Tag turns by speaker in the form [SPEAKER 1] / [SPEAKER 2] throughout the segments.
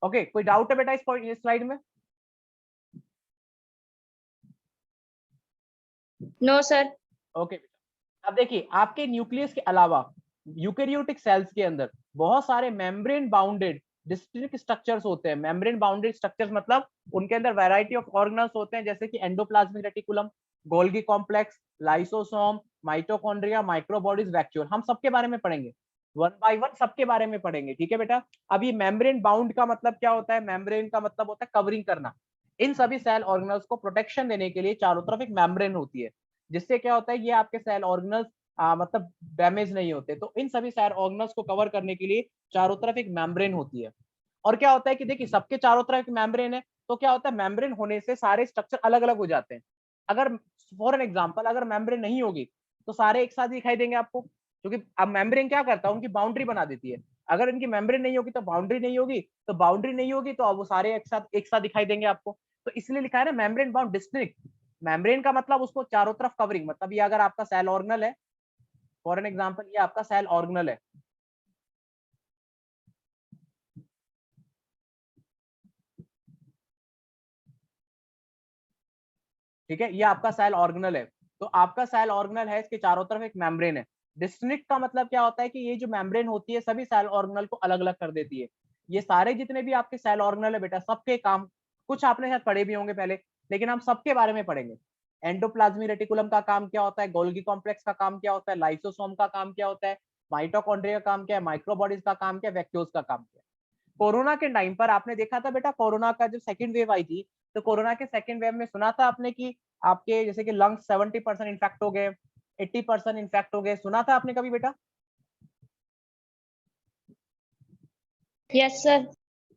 [SPEAKER 1] Okay, कोई doubt है बेटा इस स्लाइड में?
[SPEAKER 2] No sir.
[SPEAKER 1] ओके, अब देखिए आपके न्यूक्लियस के अलावा यूकेरियोटिक सेल्स के अंदर बहुत सारे मेम्ब्रेन बाउंडेड डिस्टिंक्ट स्ट्रक्चर्स होते हैं। मेम्ब्रेन बाउंडेड स्ट्रक्चर्स मतलब उनके अंदर वैरायटी ऑफ ऑर्गेनल्स होते हैं, जैसे कि endoplasmic reticulum, Golgi complex, lysosome, mitochondria, microbodies, vacuole. हम सबके बारे में पढ़ेंगे, वन बाय वन सबके बारे में पढ़ेंगे, ठीक है बेटा। अब ये मेम्ब्रेन बाउंड का मतलब क्या होता है? मेम्ब्रेन का मतलब होता है कवरिंग करना। इन सभी सेल ऑर्गेनल्स को प्रोटेक्शन देने के लिए चारों तरफ एक मेम्ब्रेन होती है, जिससे क्या होता है ये आपके सेल ऑर्गेनल्स मतलब डैमेज नहीं होते। तो इन सभी सेल ऑर्गेनल्स को कवर करने के लिए चारों तरफ एक मेम्ब्रेन होती है। और क्या होता है कि देखिए सबके चारों तरफ एक मेम्ब्रेन है, तो क्या होता है मेम्ब्रेन होने से सारे स्ट्रक्चर अलग अलग हो जाते हैं। अगर फॉर एन एग्जांपल अगर मेम्ब्रेन नहीं होगी तो सारे एक साथ दिखाई देंगे आपको, क्योंकि अब मेम्ब्रेन क्या करता है उनकी बाउंड्री बना देती है। अगर इनकी मेम्ब्रेन नहीं होगी तो बाउंड्री नहीं होगी, तो बाउंड्री नहीं होगी तो अब वो सारे एक साथ दिखाई देंगे आपको। तो इसलिए लिखा है ना मेम्ब्रेन बाउंड डिस्ट्रिक्ट। मेम्ब्रेन का मतलब उसको चारों तरफ कवरिंग, मतलब ये अगर आपका सेल ऑर्गेनल है, फॉर एन एग्जांपल ये आपका सेल ऑर्गेनल है, ठीक है, ये आपका सेल ऑर्गेनल है। तो आपका सेल ऑर्गेनल है, इसके चारों तरफ एक मेम्ब्रेन है। डिस्टिंक्ट का मतलब क्या होता है कि ये जो मेम्ब्रेन होती है सभी सेल ऑर्गेनल को अलग अलग कर देती है। ये सारे जितने भी आपके सेल ऑर्गेनल है बेटा, सबके काम कुछ आपने शायद पढ़े भी होंगे पहले, लेकिन हम सबके बारे में पढ़ेंगे। एंडोप्लाज्मिक रेटिकुलम का काम क्या होता है, गोल्गी कॉम्प्लेक्स का काम क्या होता है, लाइसोसोम का काम क्या होता है, माइटोकॉन्ड्रिया का काम क्या है, माइक्रोबॉडीज का काम क्या है, वैक्यूल्स का काम क्या है। कोरोना के टाइम पर आपने देखा था बेटा, कोरोना का जब सेकंड वेव आई थी, तो कोरोना के सेकंड वेव में सुना था आपने कि आपके जैसे कि लंग्स 70% इन्फेक्ट हो गए, 80% इन्फेक्ट हो गए, सुना था आपने कभी बेटा?
[SPEAKER 2] Yes sir.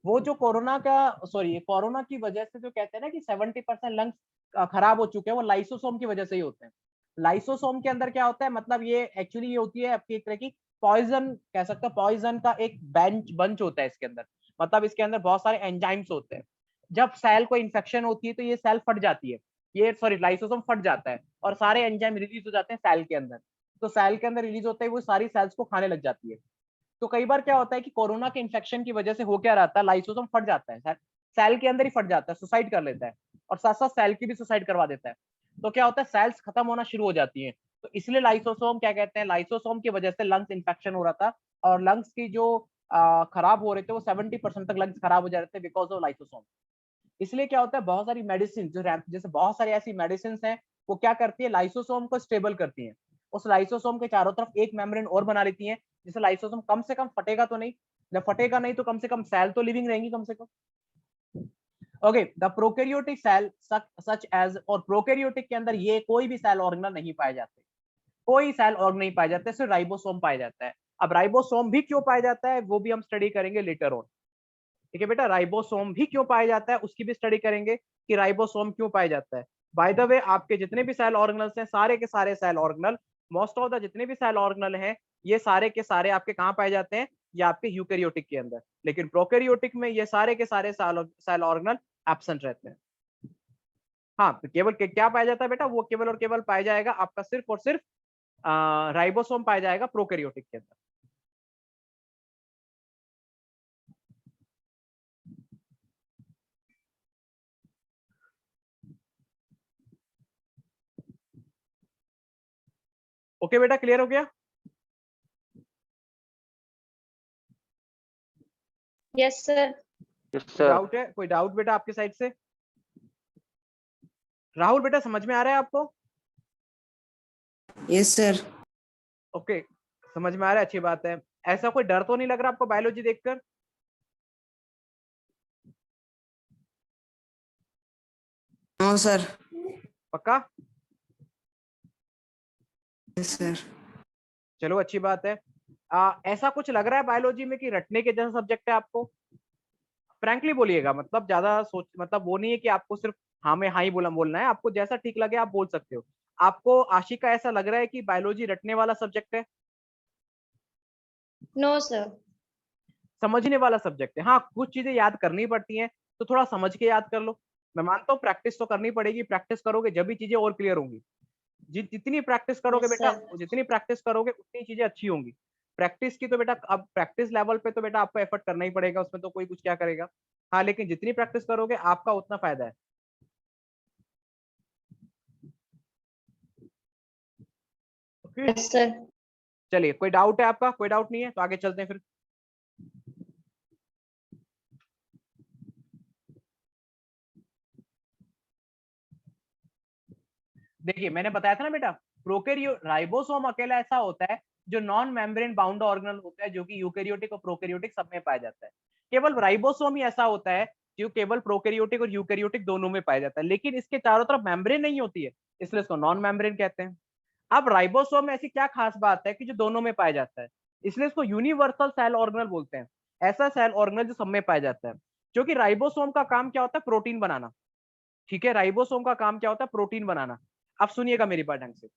[SPEAKER 1] वो जो कोरोना का सॉरी कोरोना की वजह से जो कहते हैं ना कि 70% लंग्स खराब हो चुके हैं, वो लाइसोसोम की वजह से ही होते हैं। लाइसोसोम के अंदर क्या होता है, मतलब ये एक्चुअली ये होती है आपकी एक तरह की पॉइजन, कह सकते हैं पॉइजन का एक बंच होता है इसके अंदर। मतलब इसके अंदर बहुत सारे एंजाइम्स होते हैं। जब सेल को इन्फेक्शन होती है तो ये सेल फट जाती है, ये सॉरी लाइसोसोम फट जाता है और सारे एंजाइम रिलीज हो जाते हैं सेल के अंदर। तो सेल के अंदर रिलीज होते हैं वो सारी सेल्स को खाने लग जाती है। तो कई बार क्या होता है कि कोरोना के इन्फेक्शन की वजह से हो क्या रहता है, लाइसोसोम फट जाता है, सेल के अंदर ही फट जाता है, सुसाइड कर लेता है, और साथ साथ सेल की भी सुसाइड करवा देता है। तो क्या होता है सेल्स खत्म होना शुरू हो जाती है। तो इसलिए लाइसोसोम क्या कहते हैं, लाइसोसोम की वजह से लंग्स इन्फेक्शन हो रहा था, और लंग्स की जो खराब हो रहे थे वो 70% तक लंग्स खराब हो जा रहे थे बिकॉज ऑफ लाइसोसोम। इसलिए क्या होता है बहुत सारी मेडिसिन जो जैसे बहुत सारी ऐसी मेडिसिन हैं, वो क्या करती है लाइसोसोम को स्टेबल करती हैं। उस लाइसोसोम के चारों तरफ एक मेम्ब्रेन और बना लेती हैं, जिससे लाइसोसोम कम से कम फटेगा तो नहीं, जब फटेगा नहीं तो कम से कम सेल तो लिविंग रहेंगी कम से कम। Okay, the prokaryotic cell such as, और प्रोकैरियोटिक के अंदर ये कोई भी सेल ऑर्गेनल नहीं पाए जाते, कोई सेल ऑर्गन नहीं पाए जाते, सिर्फ राइबोसोम पाया जाता है। अब राइबोसोम भी क्यों पाया जाता है वो भी हम स्टडी करेंगे लेटर ऑन, ठीक है बेटा। राइबोसोम भी क्यों पाया जाता है उसकी भी स्टडी करेंगे कि राइबोसोम क्यों पाया जाता है। बाय द वे आपके जितने भी सेल ऑर्गेनल्स हैं, सारे के सारे cell organelle, most of the जितने भी सेल ऑर्गेनल हैं, ये सारे के सारे आपके कहाँ पाए जाते हैं, ये आपके यूकेरियोटिक के अंदर। लेकिन प्रोकैरियोटिक में ये सारे के सारे सेल ऑर्गेनल एब्सेंट रहते हैं। हाँ, तो केवल क्या पाया जाता है बेटा, वो केवल और केवल पाया जाएगा आपका सिर्फ और सिर्फ राइबोसोम पाया जाएगा प्रोकैरियोटिक के अंदर। ओके बेटा, क्लियर हो गया?
[SPEAKER 2] Yes sir.
[SPEAKER 1] कोई डाउट है, कोई डाउट बेटा आपके साइड से? राहुल बेटा समझ में आ रहा है आपको?
[SPEAKER 3] Yes sir.
[SPEAKER 1] ओके, समझ में आ रहा है, अच्छी बात है। ऐसा कोई डर तो नहीं लग रहा आपको बायोलॉजी देखकर?
[SPEAKER 3] No sir.
[SPEAKER 1] पक्का?
[SPEAKER 3] Yes sir.
[SPEAKER 1] चलो अच्छी बात है। ऐसा कुछ लग रहा है बायोलॉजी में कि रटने के जैसा सब्जेक्ट है आपको? फ्रैंकली बोलिएगा, मतलब ज्यादा सोच, मतलब वो नहीं है कि आपको सिर्फ हाँ में हाँ ही बोलना है, आपको जैसा ठीक लगे आप बोल सकते हो। आपको आशिका ऐसा लग रहा है कि बायोलॉजी रटने वाला सब्जेक्ट है?
[SPEAKER 2] No sir.
[SPEAKER 1] समझने वाला सब्जेक्ट है। हाँ, कुछ चीजें याद करनी पड़ती हैं, तो थोड़ा समझ के याद कर लो। मैं मानता हूँ प्रैक्टिस तो करनी पड़ेगी, प्रैक्टिस करोगे जब भी चीजें और क्लियर होंगी। जितनी प्रैक्टिस करोगे
[SPEAKER 2] यस
[SPEAKER 1] बेटा,
[SPEAKER 2] सर।
[SPEAKER 1] जितनी प्रैक्टिस करोगे उतनी चीजें अच्छी होंगी। प्रैक्टिस की तो बेटा अब प्रैक्टिस लेवल पे तो बेटा आपको एफर्ट करना ही पड़ेगा, उसमें तो कोई कुछ क्या करेगा। हाँ लेकिन जितनी प्रैक्टिस करोगे आपका उतना फायदा है। Okay
[SPEAKER 2] yes sir.
[SPEAKER 1] चलिए, कोई डाउट है आपका? कोई डाउट नहीं है तो आगे चलते हैं फिर। देखिए मैंने बताया था ना बेटा, प्रोकैरियो राइबोसोम अकेला ऐसा होता है जो नॉन मेम्ब्रेन बाउंड ऑर्गेनल होता है, जो कि यूकैरियोटिक और प्रोकैरियोटिक सब में पाया जाता है। केवल राइबोसोम ही ऐसा होता है जो केवल प्रोकैरियोटिक और यूकैरियोटिक दोनों में पाया जाता है, लेकिन इसके चारों तरफ मेम्ब्रेन नहीं होती है, इसलिए इसको नॉन मेम्ब्रेन कहते हैं। अब राइबोसोम में ऐसी क्या खास बात है कि जो दोनों में पाया जाता है, इसलिए इसको यूनिवर्सल सेल ऑर्गेनल बोलते हैं। ऐसा सेल ऑर्गेनल जो सब में पाया जाता है, क्योंकि राइबोसोम का काम क्या होता है? प्रोटीन बनाना। ठीक है, राइबोसोम का काम क्या होता है? प्रोटीन बनाना। अब सुनिएगा मेरी बात ढंग से,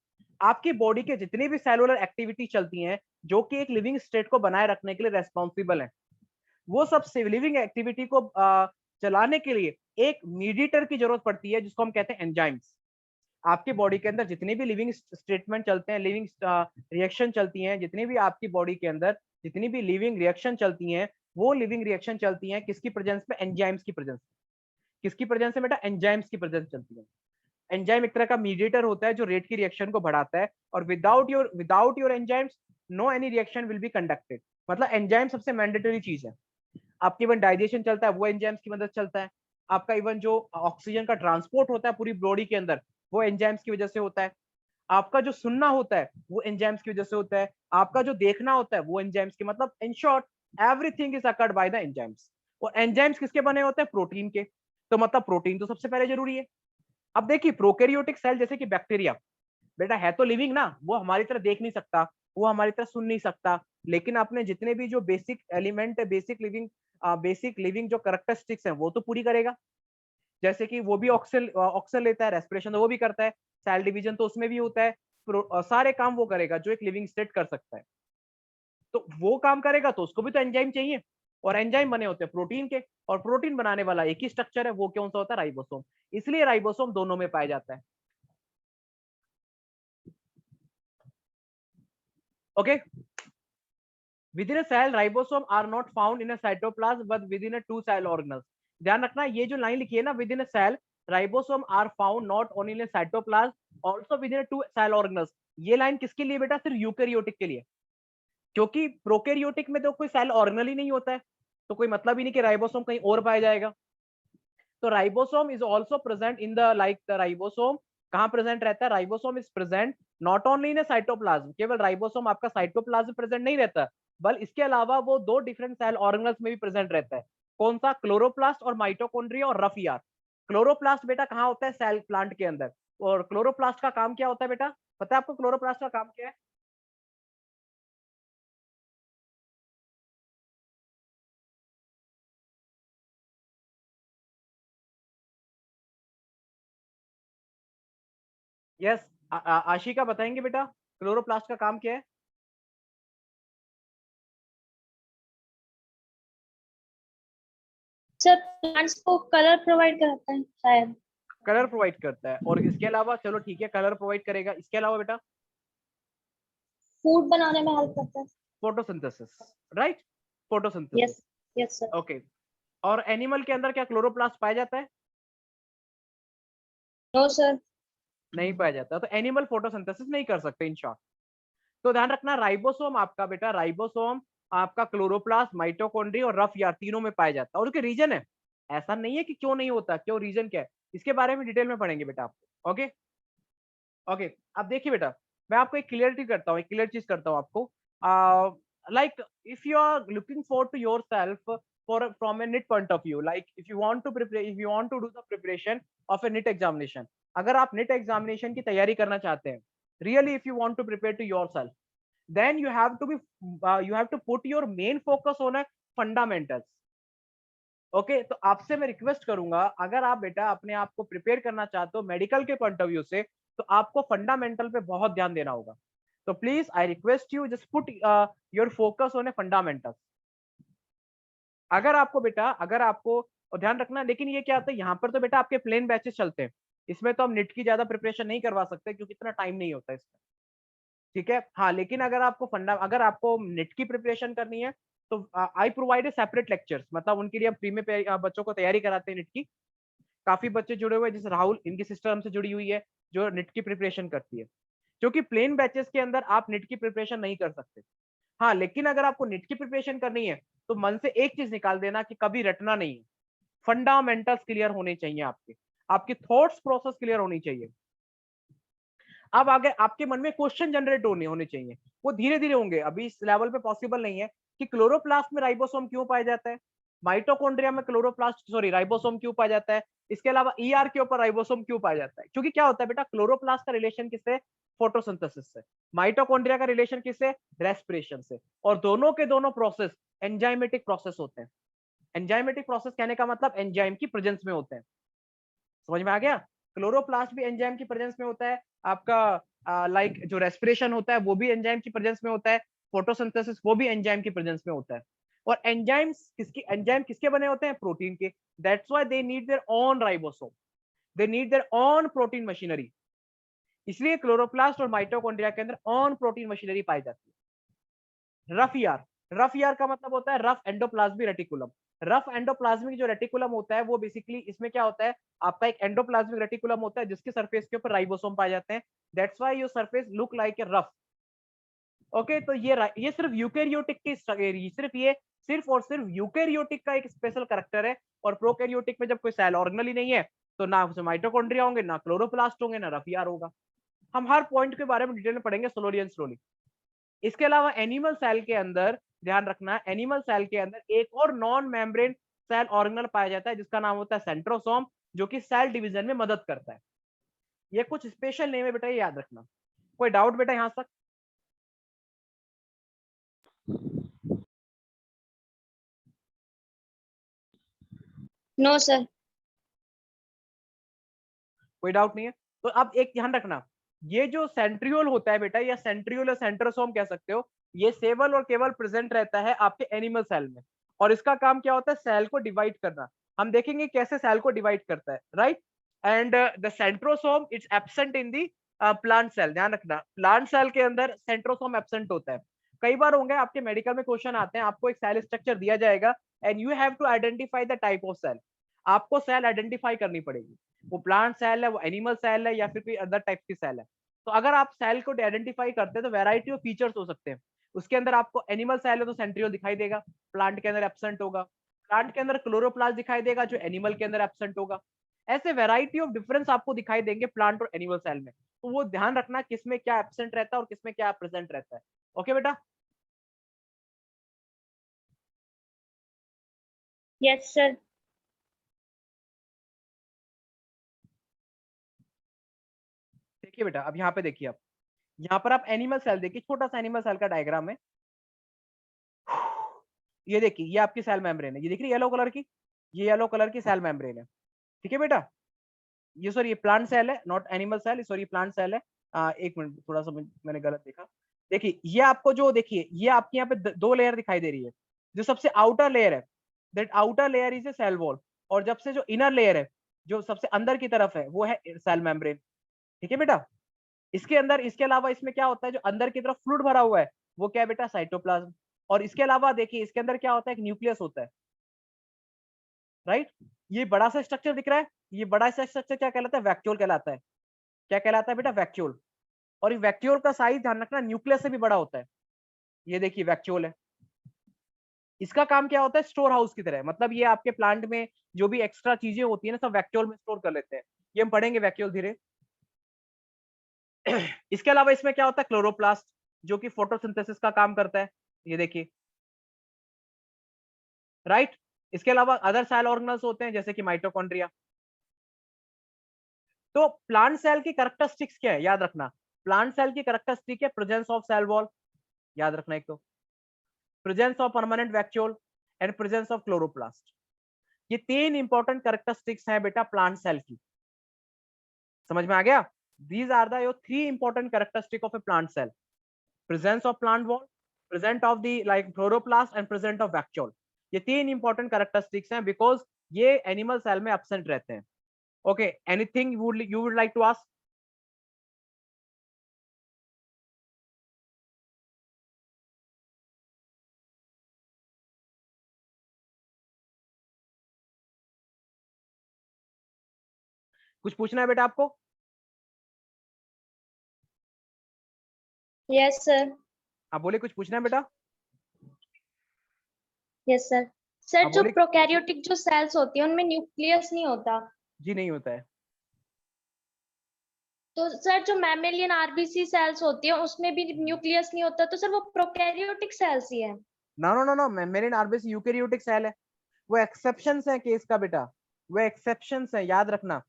[SPEAKER 1] आपकी बॉडी के जितनी भी सेलुलर एक्टिविटी चलती हैं जो कि एक लिविंग स्टेट को बनाए रखने के लिए रेस्पॉन्सिबल है, वो सब लिविंग एक्टिविटी को चलाने के लिए एक मीडिएटर की जरूरत पड़ती है, जिसको हम कहते हैं एंजाइम्स। आपकी बॉडी के अंदर जितने भी लिविंग स्टेटमेंट चलते हैं, लिविंग रिएक्शन चलती हैं, जितनी भी आपकी बॉडी के अंदर जितनी भी लिविंग रिएक्शन चलती हैं, वो लिविंग रिएक्शन चलती हैं किसकी प्रेजेंस में? एंजाइम्स की प्रेजेंस। किसकी प्रेजेंस में बेटा? एंजाइम्स की प्रेजेंस चलती है। एंजाइम एक तरह का मीडिएटर होता है जो रेट की रिएक्शन को बढ़ाता है, और without your enzymes no any reaction will be conducted. मतलब एंजाइम सबसे मैंडेटरी चीज है। आपकी इवन डाइजेशन चलता है वो एंजाइम्स की मदद से चलता है। आपका इवन जो ऑक्सीजन का ट्रांसपोर्ट होता है पूरी बॉडी के अंदर, वो एंजाइम्स की वजह से होता है। आपका जो सुनना होता है वो एंजाइम्स की वजह से होता है। आपका जो देखना होता है वो एंजाइम्स की, मतलब in short everything is occurred by the enzymes. और एंजाइम्स किसके बने होते हैं? प्रोटीन के। तो मतलब प्रोटीन तो सबसे पहले जरूरी है। अब देखिए प्रोकैरियोटिक सेल जैसे कि बैक्टीरिया, बेटा है तो लिविंग ना, वो हमारी तरह देख नहीं सकता, वो हमारी तरह सुन नहीं सकता, लेकिन अपने जितने भी जो बेसिक एलिमेंट है, बेसिक लिविंग जो कैरेक्टरिस्टिक्स हैं वो तो पूरी करेगा। जैसे कि वो भी ऑक्सीजन लेता है, रेस्पिरेशन तो वो भी करता है, सेल डिवीजन तो उसमें भी होता है, सारे काम वो करेगा जो एक लिविंग स्टेट कर सकता है। तो वो काम करेगा तो उसको भी तो एंजाइम चाहिए, और एंजाइम बने होते हैं प्रोटीन के, और प्रोटीन बनाने वाला एक ही स्ट्रक्चर है, वो कौन सा होता है? राइबोसोम। इसलिए राइबोसोम दोनों में पाया जाता है। Okay, within a cell ribosome are not found in a cytoplasm but within a two cell organelles। ध्यान रखना, ये जो लाइन लिखी है ना, within a cell ribosome are found not only in a cytoplasm also within a two cell organelles, ये line किसके लिए बेटा? सिर्फ यूकैरियोटिक के लिए, क्योंकि प्रोकैरियोटिक में तो कोई सेल ऑर्गेनल ही नहीं होता है, तो कोई मतलब ही नहीं कि राइबोसोम कहीं और पाया जाएगा। तो ribosome is also present in the the ribosome कहाँ प्रेजेंट रहता है? Ribosome is present not only in cytoplasm, केवल राइबोसोम आपका साइटोप्लाज्म प्रेजेंट नहीं रहता, बल इसके अलावा वो दो डिफरेंट सेल ऑर्गेनल्स में भी प्रेजेंट रहता है। कौन सा? क्लोरोप्लास्ट और माइटोकॉन्ड्रिया और रफ यार्ड। क्लोरोप्लास्ट बेटा कहाँ होता है? सेल प्लांट के अंदर। और क्लोरोप्लास्ट का काम क्या होता है बेटा? पता है आपको क्लोरोप्लास्ट का काम क्या है? यस, आशिका बताएंगे बेटा क्लोरोप्लास्ट का काम क्या है?
[SPEAKER 2] सर प्लांट्स को कलर प्रोवाइड कराता है शायद।
[SPEAKER 1] कलर प्रोवाइड करता है, और इसके अलावा चलो ठीक है कलर प्रोवाइड करेगा, इसके अलावा बेटा
[SPEAKER 2] फूड बनाने में हेल्प करता है।
[SPEAKER 1] Photosynthesis, right? Photosynthesis.
[SPEAKER 2] Yes. Yes sir.
[SPEAKER 1] Okay, और एनिमल के अंदर क्या क्लोरोप्लास्ट पाया जाता है?
[SPEAKER 2] No sir.
[SPEAKER 1] नहीं पाया जाता, तो एनिमल फोटोसिंथेसिस नहीं कर सकते इन शॉर्ट। तो ध्यान रखना, राइबोसोम आपका बेटा, राइबोसोम आपका क्लोरोप्लास्ट, माइटोकॉन्ड्रिया और रफ यार्ड तीनों में पाया जाता है, और उसके रीजन है, ऐसा नहीं है कि क्यों नहीं होता, क्यों रीजन क्या है, इसके बारे में डिटेल में पढ़ेंगे बेटा आपको। ओके ओके, अब देखिए बेटा, मैं आपको एक क्लियरिटी करता हूँ, एक क्लियर चीज करता हूँ आपको। Like if you are looking for to yourself for from a NEET point of view, like if you want to prepare, if you want to do the preparation of a NEET examination, अगर आप NEET examination की तैयारी करना चाहते हैं, really if you want to prepare to yourself, then you have to put your main focus on a fundamentals। Okay, तो आपसे मैं रिक्वेस्ट करूंगा, अगर आप बेटा अपने आप को प्रिपेयर करना चाहते हो मेडिकल के पॉइंट ऑफ व्यू से, तो आपको फंडामेंटल पे बहुत ध्यान देना होगा। तो please I request you just put your focus on A fundamentals. अगर आपको बेटा, अगर आपको, और ध्यान रखना, लेकिन ये क्या होता है, यहाँ पर तो बेटा आपके प्लेन बैचेस चलते हैं, इसमें तो हम निट की ज्यादा प्रिपरेशन नहीं करवा सकते क्योंकि इतना टाइम नहीं होता इसमें। ठीक है। हाँ, लेकिन अगर आपको नेट की प्रिपरेशन करनी है तो आई प्रोवाइड सेपरेट लेक्चर्स, मतलब उनके लिए हम फ्री में बच्चों को तैयारी कराते हैं नेट की। काफी बच्चे जुड़े हुए हैं, जैसे राहुल, इनकी सिस्टर हमसे जुड़ी हुई है जो नेट की प्रिपरेशन करती है, क्योंकि प्लेन बैचेस के अंदर आप नेट की प्रिपरेशन नहीं कर सकते। हाँ, लेकिन अगर आपको नेट की प्रिपरेशन करनी है तो मन से एक चीज निकाल देना कि कभी रटना नहीं है। फंडामेंटल्स क्लियर होने चाहिए, आपकी थॉट्स प्रोसेस क्लियर होनी चाहिए। अब आगे आपके मन में क्वेश्चन जनरेट होने चाहिए, वो धीरे धीरे होंगे, अभी इस लेवल पे पॉसिबल नहीं है कि क्लोरोप्लास्ट में राइबोसोम क्यों पाया जाता है, माइटोकॉन्ड्रिया में राइबोसोम क्यों पाया जाता है, इसके अलावा ईआर के ऊपर राइबोसोम क्यों पाया जाता है। क्योंकि क्या होता है बेटा, क्लोरोप्लास्ट का रिलेशन किससे, फोटोसिंथेसिस से। माइटोकॉन्ड्रिया का रिलेशन किससे, रेस्पिरेशन से। और दोनों के दोनों प्रोसेस एंजाइमेटिक प्रोसेस होते हैं। एंजाइमेटिक प्रोसेस कहने का मतलब एंजाइम की प्रेजेंस में होते हैं। समझ में आ गया। क्लोरोप्लास्ट भी एंजाइम की प्रेजेंस में होता है आपका, लाइक जो रेस्पिरेशन होता है वो भी एंजाइम की प्रेजेंस में होता है, फोटोसिंथेसिस वो भी एंजाइम की प्रेजेंस में होता है। और एंजाइम किसके बने होते हैं, प्रोटीन के। That's why they need their own ribosome, they need their own protein machinery. इसलिए क्लोरोप्लास्ट और माइटोकॉन्ड्रिया के अंदर ओन प्रोटीन मशीनरी पाई जाती है। रफ ईआर का मतलब होता है rough endoplasmic reticulum. Rough endoplasmic जो रेटिकुलम होता है वो बेसिकली इसमें क्या होता है, आपका एक एंडोप्लाज्मिक रेटिकुलम होता है जिसके सरफेस के ऊपर राइबोसोम पाए जाते हैं। That's why your surface look like a rough. Okay, तो ये सिर्फ यूकेरियोटिक की सिर्फ और सिर्फ यूकेरियोटिक का एक स्पेशल कैरेक्टर है। और प्रोकैरियोटिक में जब कोई सेल ऑर्गेनल ही नहीं है तो ना उसमें माइटोकॉन्ड्रिया होंगे, ना क्लोरोप्लास्ट होंगे, ना रफ ईआर होगा। हम हर पॉइंट के बारे में डिटेल में पढ़ेंगे स्लोली एंड स्लोली। इसके अलावा एनिमल सेल के अंदर ध्यान रखना, एनिमल सेल के अंदर एक और नॉन मेम्ब्रेन सेल ऑर्गेनल पाया जाता है जिसका नाम होता है सेंट्रोसोम, जो कि सेल डिवीजन में मदद करता है। ये कुछ स्पेशल नेम है बेटा, ये याद रखना। कोई डाउट बेटा यहां तक?
[SPEAKER 2] No sir.
[SPEAKER 1] कोई डाउट नहीं है? तो अब एक ध्यान रखना, ये जो सेंट्रियोल होता है बेटा, या सेंट्रियोल या सेंट्रोसोम कह सकते हो, ये केवल और केवल प्रेजेंट रहता है आपके एनिमल सेल में। और इसका काम क्या होता है, सेल को डिवाइड करना। हम देखेंगे कैसे सेल को डिवाइड करता है, right. And the centrosome it's absent in the plant cell. ध्यान रखना, प्लांट सेल के अंदर सेंट्रोसोम एब्सेंट होता है। कई बार होंगे आपके मेडिकल में क्वेश्चन आते हैं, आपको एक सेल स्ट्रक्चर दिया जाएगा and you have to identify the type of cell. आपको सेल आइडेंटिफाई करनी पड़ेगी, वो प्लांट सेल है, वो एनिमल सेल है, या फिर कोई अदर टाइप की सेल है। तो अगर आप सेल को आइडेंटिफाई करते हैं तो वैरायटी ऑफ फीचर्स हो सकते हैं। उसके अंदर आपको एनिमल सेल है तो सेंट्रियोल दिखाई देगा, प्लांट के अंदर एब्सेंट होगा। प्लांट के अंदर क्लोरोप्लास्ट दिखाई देगा जो एनिमल के अंदर एब्सेंट होगा। ऐसे वैरायटी ऑफ डिफरेंस आपको दिखाई देंगे प्लांट और एनिमल सेल में। तो वो ध्यान रखना किसमें क्या एब्सेंट रहता है और किसमें क्या प्रेजेंट रहता है। ओके बेटा।
[SPEAKER 2] Yes sir.
[SPEAKER 1] देखिए बेटा, अब यहाँ पे देखिए, आप यहाँ पर आप एनिमल सेल देखिए, छोटा सा एनिमल सेल का डायग्राम है। ये देखिए, ये आपकी सेल मेम्ब्रेन है, ये दिख रही है येलो कलर की, ये येलो कलर की सेल मेम्ब्रेन है। ठीक है बेटा, ये सॉरी ये प्लांट सेल है, not animal cell, sorry plant cell है। एक मिनट, थोड़ा सा मैंने गलत देखा। देखिए ये आपको जो देखिए, ये आपके यहाँ पे दो लेयर दिखाई दे रही है। जो सबसे आउटर लेयर है, that outer layer is a cell wall. और जब से जो इनर लेयर है, जो सबसे अंदर की तरफ है, वो है सेल मेम्ब्रेन। ठीक है बेटा। इसके अंदर, इसके अलावा इसमें क्या होता है, जो अंदर की तरफ फ्लूइड भरा हुआ है, वो क्या है बेटा, साइटोप्लाज्म। और इसके अलावा देखिए, इसके अंदर क्या होता है, एक न्यूक्लियस होता है, राइट। ये बड़ा सा स्ट्रक्चर दिख रहा है, ये बड़ा सा स्ट्रक्चर क्या कहलाता है, वैक्यूल कहलाता है। क्या कहलाता है बेटा, वैक्यूल। और ये वैक्यूल का साइज ध्यान रखना न्यूक्लियस से भी बड़ा होता है। ये देखिए वैक्यूल है। इसका काम क्या होता है, स्टोर हाउस की तरह। मतलब ये आपके प्लांट में जो भी एक्स्ट्रा चीजें होती है ना, सब वैक्यूल में स्टोर कर लेते हैं। ये हम पढ़ेंगे वैक्यूल धीरे। इसके अलावा इसमें क्या होता है, क्लोरोप्लास्ट, जो कि फोटोसिंथेसिस का काम करता है। ये देखिए, राइट। इसके अलावा अदर सेल ऑर्गेनल्स होते हैं जैसे कि माइटोकॉन्ड्रिया। तो प्लांट सेल की कैरेक्टरिस्टिक्स क्या है, याद रखना। प्लांट सेल की कैरेक्टरिस्टिक है प्रेजेंस ऑफ सेल वॉल, याद रखना। एक तो presence of permanent vacuole and presence of chloroplast. ये तीन इंपॉर्टेंट कैरेक्टरिस्टिक्स हैं बेटा प्लांट सेल की। समझ में आ गया? These are the your three important characteristic of a plant cell: presence of plant wall, present of the like chloroplast and present of vacuole. ये तीन इंपॉर्टेंट कैरेक्टरिस्टिक्स हैं बिकॉज ये एनिमल सेल में एब्सेंट रहते हैं। Okay, anything you would like to ask? कुछ पूछना है बेटा आपको?
[SPEAKER 2] Yes sir.
[SPEAKER 1] आप बोले कुछ पूछना है बेटा?
[SPEAKER 2] Yes sir. सर
[SPEAKER 1] हाँ,
[SPEAKER 2] जो
[SPEAKER 1] बोले।
[SPEAKER 2] प्रोकैरियोटिक जो सेल्स होती है उनमें न्यूक्लियस नहीं होता,
[SPEAKER 1] जी नहीं होता है।
[SPEAKER 2] तो सर जो मैमेलियन आरबीसी सेल्स होती है उसमें भी न्यूक्लियस नहीं होता, तो सर वो प्रोकैरियोटिक सेल्स ही है।
[SPEAKER 1] No no no no, membrane RBC eukaryotic cell है। वो एक्सेप्शंस है केस का बेटा, वो एक्सेप्शंस है, याद रखना।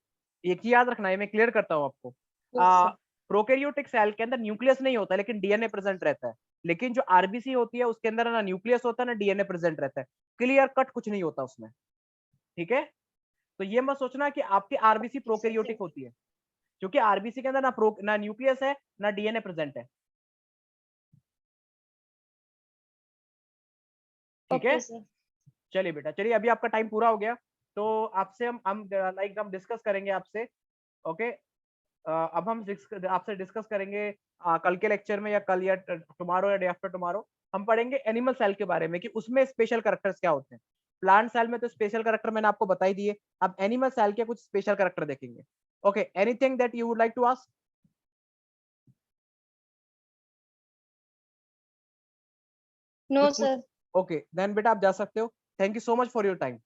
[SPEAKER 1] एक ही याद रखना, ये मैं क्लियर करता हूँ आपको।
[SPEAKER 2] Yes sir.
[SPEAKER 1] प्रोकैरियोटिक सेल के अंदर न्यूक्लियस नहीं होता, लेकिन डीएनए प्रेजेंट रहता है। लेकिन जो आरबीसी होती है उसके अंदर ना न्यूक्लियस होता है ना डीएनए प्रेजेंट रहता है। क्लियर कट कुछ नहीं होता उसमें, ठीक है? तो ये मत सोचना कि आपकी आरबीसी प्रोकैरियोटिक होती है, क्योंकि आरबीसी के अंदर ना न्यूक्लियस है ना डीएनए प्रेजेंट है, ठीक है?
[SPEAKER 2] Okay sir.
[SPEAKER 1] चलिए बेटा, चलिए अभी आपका टाइम पूरा हो गया, तो आपसे हम लाइक हम डिस्कस करेंगे आपसे। ओके, अब हम आपसे डिस्कस करेंगे कल के लेक्चर में, या कल या टुमारो या डे आफ्टर टुमारो। हम पढ़ेंगे एनिमल सेल के बारे में कि उसमें स्पेशल कैरेक्टर्स क्या होते हैं। प्लांट सेल में तो स्पेशल कैरेक्टर मैंने आपको बता ही दिए, अब एनिमल सेल के कुछ स्पेशल कैरेक्टर देखेंगे। Okay, anything that you would like to ask?
[SPEAKER 2] No
[SPEAKER 1] कुछ पूछ?
[SPEAKER 2] सर।
[SPEAKER 1] ओके देन बेटा आप जा सकते हो। Thank you so much for your time.